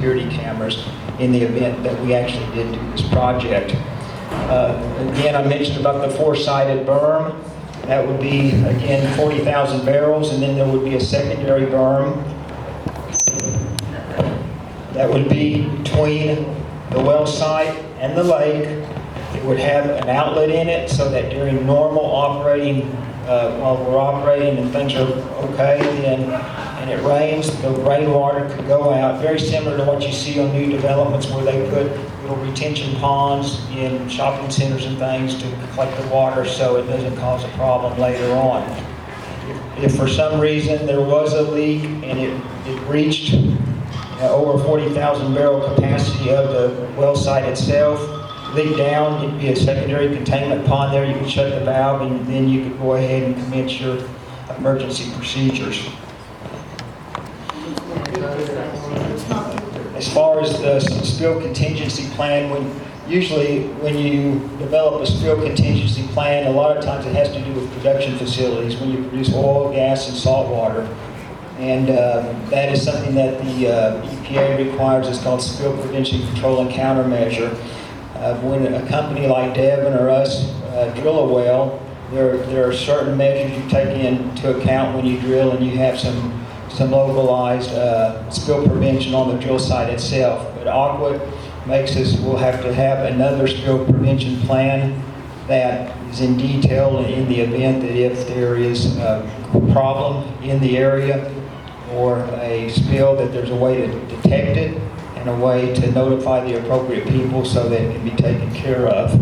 security cameras in the event that we actually did do this project. Again, I mentioned about the four-sided berm. That would be, again, 40,000 barrels, and then there would be a secondary berm that would be between the well site and the lake. It would have an outlet in it so that during normal operating, while we're operating and things are okay, and it rains, the rainwater could go out, very similar to what you see on new developments where they put little retention ponds in shopping centers and things to collect the water so it doesn't cause a problem later on. If for some reason there was a leak and it reached over 40,000 barrel capacity of the well site itself, leak down, it'd be a secondary containment pond there. You could shut the valve and then you could go ahead and commence your emergency procedures. As far as the spill contingency plan, usually when you develop a spill contingency plan, a lot of times it has to do with production facilities, when you produce oil, gas, and salt water. And that is something that the EPA requires. It's called Spill Prevention Control and Countermeasure. When a company like Devon or us drill a well, there are certain measures you take into account when you drill, and you have some localized spill prevention on the drill site itself. But Aqua we'll have to have another spill prevention plan that is in detail in the event that if there is a problem in the area or a spill, that there's a way to detect it and a way to notify the appropriate people so that it can be taken care of.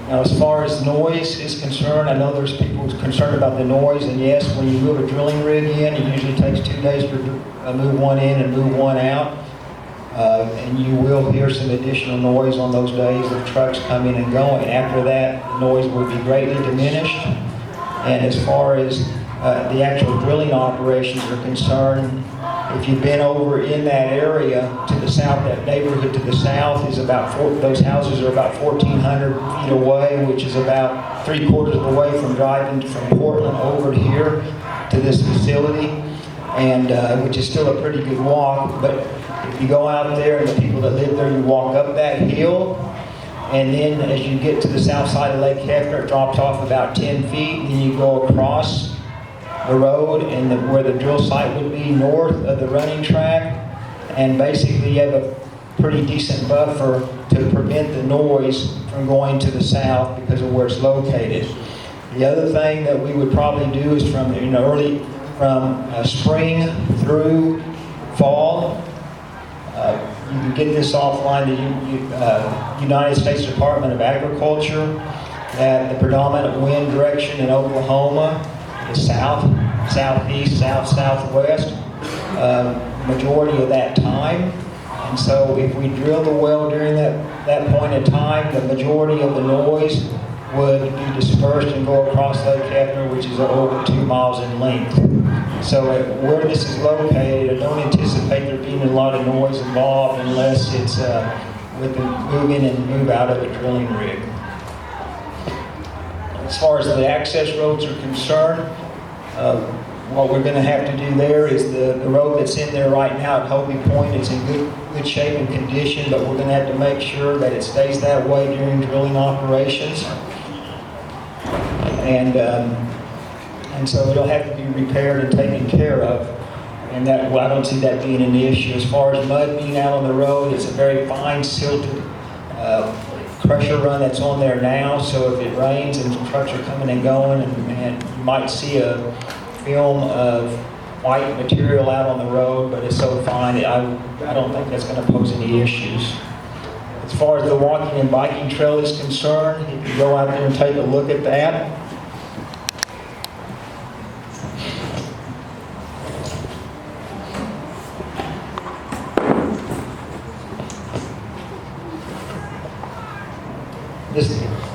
Now, as far as noise is concerned, I know there's people concerned about the noise, and yes, when you move a drilling rig in, it usually takes 2 days to move one in and move one out. And you will hear some additional noise on those days of trucks coming and going. After that, noise will be greatly diminished. And as far as the actual drilling operations are concerned, if you've been over in that area to the south, that neighborhood to the south is those houses are about 1,400 feet away, which is about 3/4 of the way from driving from Portland over here to this facility, and which is still a pretty good walk. But if you go out there and the people that live there, you walk up that hill, and then as you get to the south side of Lake Hefner, it drops off about 10 feet, and then you go across the road and where the drill site would be north of the running track, and basically you have a pretty decent buffer to prevent the noise from going to the south because of where it's located. The other thing that we would probably do is from spring through fall. You can get this offline. The United States Department of Agriculture, that the predominant wind direction in Oklahoma is south, southeast, south, southwest, majority of that time. And so if we drill the well during that point in time, the majority of the noise would be dispersed and go across Lake Hefner, which is over 2 miles in length. So where this is located, I don't anticipate there being a lot of noise involved unless it's with the move in and move out of the drilling rig. As far as the access roads are concerned, what we're going to have to do there is the road that's in there right now at Hobie Point. It's in good shape and condition, but we're going to have to make sure that it stays that way during drilling operations. And so it'll have to be repaired and taken care of. And I don't see that being an issue. As far as mud being out on the road, it's a very fine silted pressure run that's on there now. So if it rains and trucks are coming and going, and you might see a film of white material out on the road, but it's so fine, I don't think that's going to pose any issues. As far as the walking and biking trail is concerned, if you go out there and take a look at that,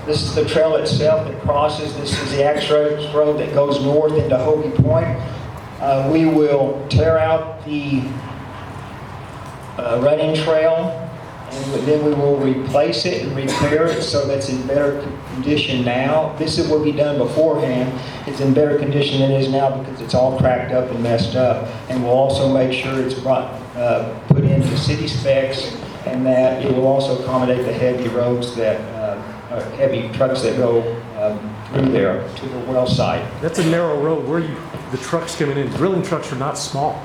This is the trail itself that crosses. This is the access road that goes north into Hobie Point. We will tear out the running trail, and then we will replace it and repair it so that's in better condition now. This will be done beforehand. It's in better condition than it is now because it's all cracked up and messed up. And we'll also make sure it's brought put into city specs, and that it will also accommodate the heavy roads that, heavy trucks that go through there to the well site. That's a narrow road. Where the trucks coming in? Drilling trucks are not small.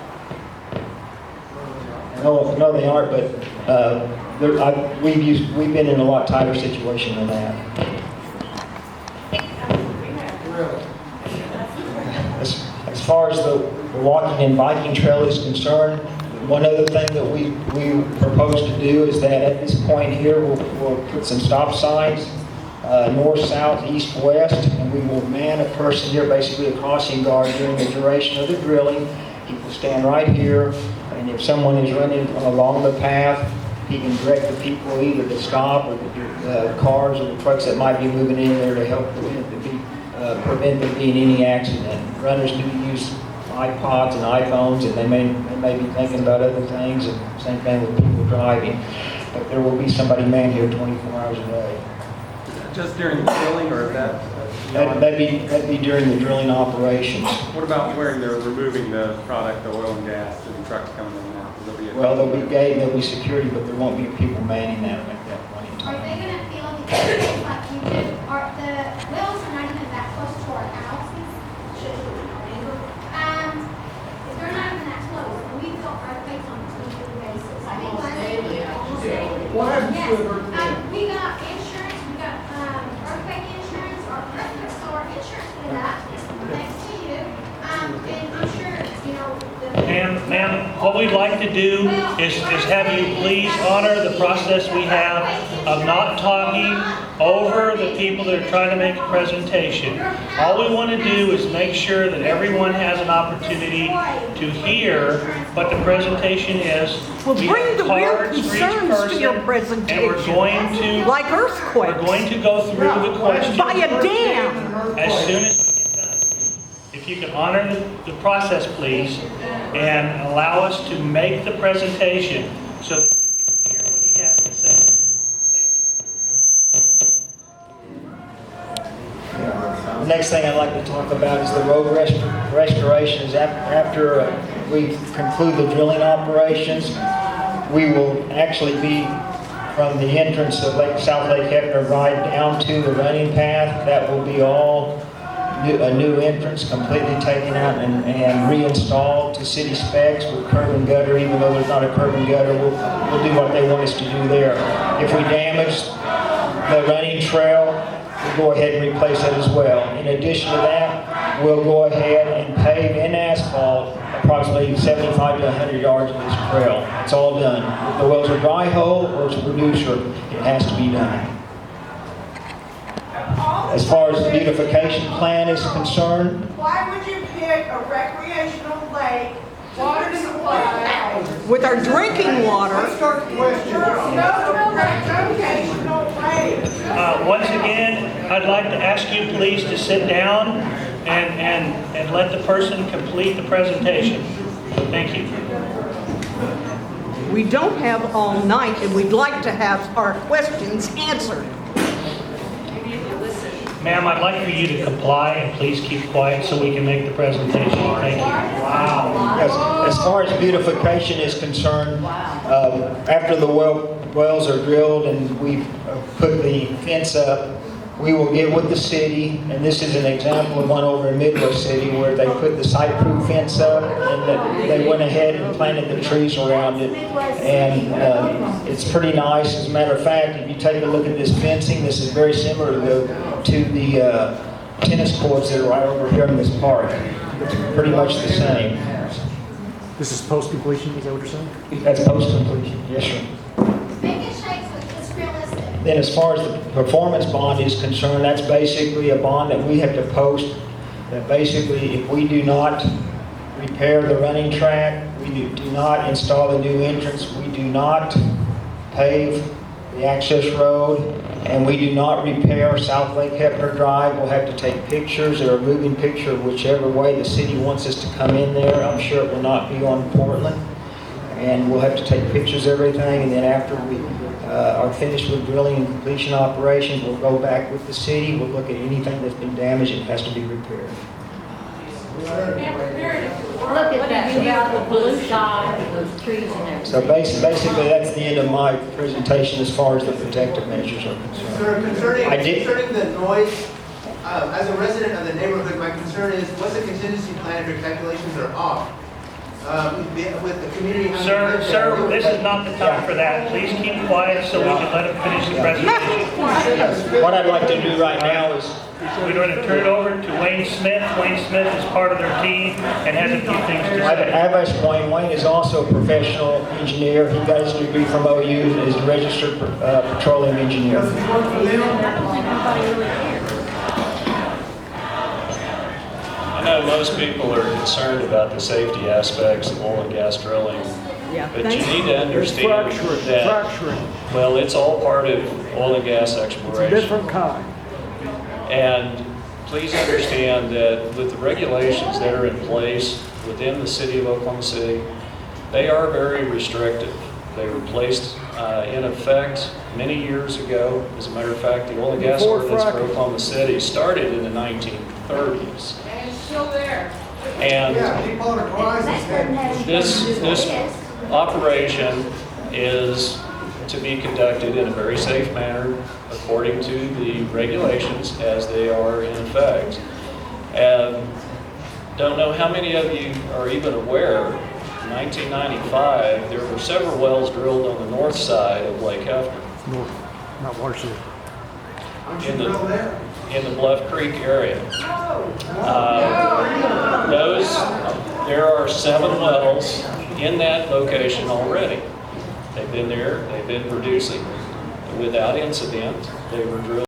No, they aren't, but we've been in a lot tighter situation than that. As far as the walking and biking trail is concerned, one other thing that we propose to do is that at this point here, we'll put some stop signs, north, south, east, west, and we will man a person here, basically a crossing guard during the duration of the drilling. He will stand right here, and if someone is running along the path, he can direct the people either to stop or the cars or the trucks that might be moving in there to help prevent there being any accident. Runners do use iPods and iPhones, and they may be thinking about other things, and same thing with people driving. But there will be somebody manned here 24 hours a day. Just during the drilling, or is that? That'd be during the drilling operations. What about where they're removing the product, the oil and gas, and trucks coming in and out? Well, there'll be gate, there'll be security, but there won't be people manning that at that point in time. Are they going to feel the like you do? Are the wells are not even that close to our houses? If they're not even that close, and we feel earthquakes on a daily basis. I think last week, almost daily. What happens Yes. to an earthquake? We got insurance, we got earthquake insurance, so our insurance paid that, thanks to you. And I'm sure, you know, Ma'am, what we'd like to do is have you please honor the process we have of not talking over the people that are trying to make a presentation. All we want to do is make sure that everyone has an opportunity to hear what the presentation is. Well, We bring have the real cards for each concerns to your person, presentation. and we're going to go through the questions By a dam. as soon as we get done. If you can honor the process, please, and allow us to make the presentation so that you can hear what he has to say. Thank you. The next thing I'd like to talk about is the road restorations. After we conclude the drilling operations, we will actually be from the entrance of South Lake Hefner right down to the running path. That will be all a new entrance, completely taken out and reinstalled to city specs with curb and gutter. Even though there's not a curb and gutter, we'll do what they want us to do there. If we damage the running trail, we'll go ahead and replace that as well. In addition to that, we'll go ahead and pave in asphalt approximately 75 to 100 yards of this trail. It's all done. If the well's a dry hole or it's a producer, it has to be done. As far as the beautification plan is concerned, Why would you pick a recreational lake water supply? With our drinking water, Let's start the question. No recreational lake. Once again, I'd like to ask you please to sit down and let the person complete the presentation. Thank you. we don't have all night, and we'd like to have our questions answered. Ma'am, I'd like for you to comply and please keep quiet so we can make the presentation. Thank you. Wow. as far as beautification is concerned, after the wells are drilled and we've put the fence up, we will get with the city, and this is an example of one over in Midwest City where they put the site-proof fence up and they went ahead and planted the trees around it. And it's pretty nice. As a matter of fact, if you take a look at this fencing, this is very similar to the tennis courts that are right over here in this park. It's pretty much the same. This is post-completion, is that what you're saying? That's post-completion, yes, sir. make it shake so it's realistic. Then as far as the performance bond is concerned, that's basically a bond that we have to post, that basically if we do not repair the running track, we do not install the new entrance, we do not pave the access road, and we do not repair South Lake Hefner Drive, we'll have to take pictures or a moving picture of whichever way the city wants us to come in there. I'm sure it will not be on Portland. And we'll have to take pictures of everything, and then after we are finished with drilling and completion operations, we'll go back with the city, we'll look at anything that's been damaged and has to be repaired. Look at that beautiful blue sky with those trees and everything. So basically, that's the end of my presentation as far as the protective measures are concerned. Sir, I did- concerning the noise, as a resident of the neighborhood, my concern is, what's the contingency plan if your calculations are off? With the community. having Sir, lived sir, there, this is not the time for that. Please keep quiet so we can let him finish the presentation. What I'd like to do right now is, We're going to turn it over to Wayne Smith. Wayne Smith is part of their team and has a few things to I've say. asked Wayne. Wayne is also a professional engineer. He got his degree from OU and is a registered petroleum engineer. I know most people are concerned about the safety aspects of oil and gas drilling, Yeah, but you thank need to understand that, well, it's all part of oil and gas exploration. Different kind. And please understand that with the regulations that are in place within the city of Oklahoma City, they are very restrictive. They were placed in effect many years ago. As a matter of fact, the oil and gas Before ordinance for fracking. Oklahoma City started in the 1930s. And it's still there. And deepwater horizons had this operation is to be conducted in a very safe manner according to the regulations as they are in effect. And don't know how many of you are even aware, in 1995, there were several wells drilled on the north side of Lake Hefner North, not Watershed. in the Bluff Creek area. There are 7 wells in that location already. They've been there, they've been producing without incident. They were drilled